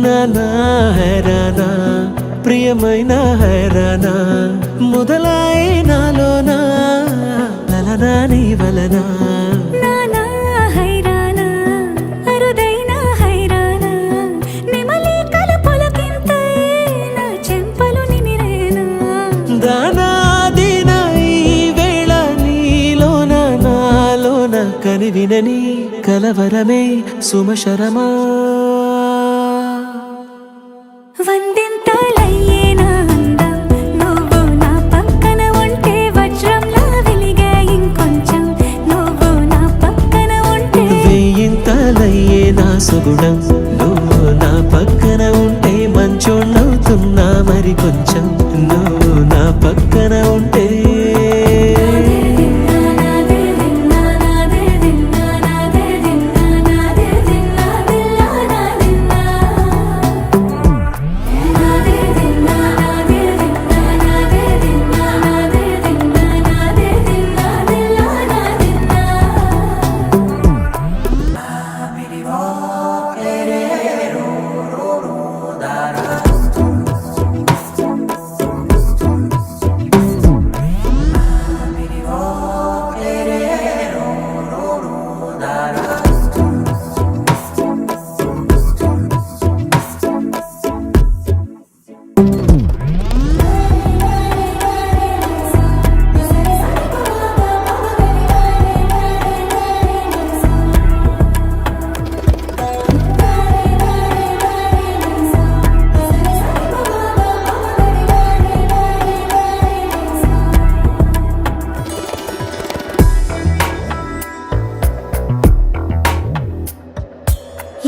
నానా హైరానా ప్రియమైన హైరానా మొదలై నాలోనా లలనా నీ వలనా నానా హైరానా అరుదైన హైరానా నెమలి కలుపులకింతై నా చెంపలు నిమిరేనా దానాదిన ఈ వేళ నీలోన నాలోన కనివినని కలవరమే సుమశరమా వందింతలయ్యేనా అందం నువ్వు నా పక్కన ఉంటే వజ్రంలా వెలిగే ఇంకొంచెం నువ్వు నా పక్కన ఉంటే వెయ్యింతలయ్యే నా సుగుణం నువ్వు నా పక్కన ఉంటే మంచోళ్ళవుతున్నా మరి కొంచెం నువ్వు నా పక్కన ఉంటే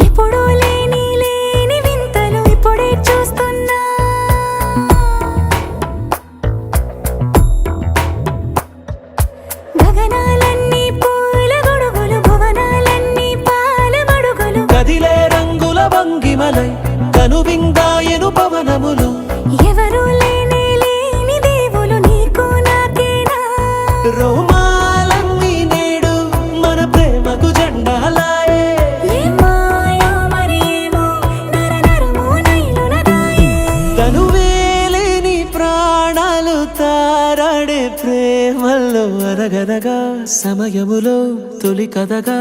ఎప్పుడూ లేని వింతలు ఇప్పుడే చూస్తున్నా గగనాలన్నీ పూల గొడుగులు భువనాలన్నీ పాల మడుగులు కదిలే రంగుల భంగిమలై కనువిందాయను పవనములు ఎవరూ లేని దేవులు నీకు నాకేనా రోమాలన్నీ నేడు మన ప్రేమకు జెండాలాయే ఏమాయో మరేమో నరనరమో నైలునదాయే తనువేలేని ప్రాణాలు తారాడే ప్రేమల్లో అనగనగా సమయములో తొలి కథగా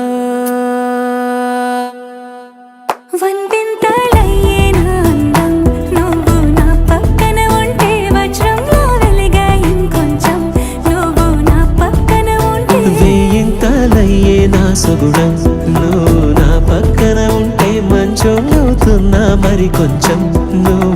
వందింతలయ్యేనా అందం నువ్వు నా పక్కన ఉంటే వజ్రంలా వెలిగే ఇంకొంచెం నువ్వు నా పక్కన ఉంటే వెయ్యింతలయ్యే నా సుగుణం నువ్వు నా పక్కన ఉంటే మంచోళ్ళవుతున్నా మరి కొంచెం నువ్వు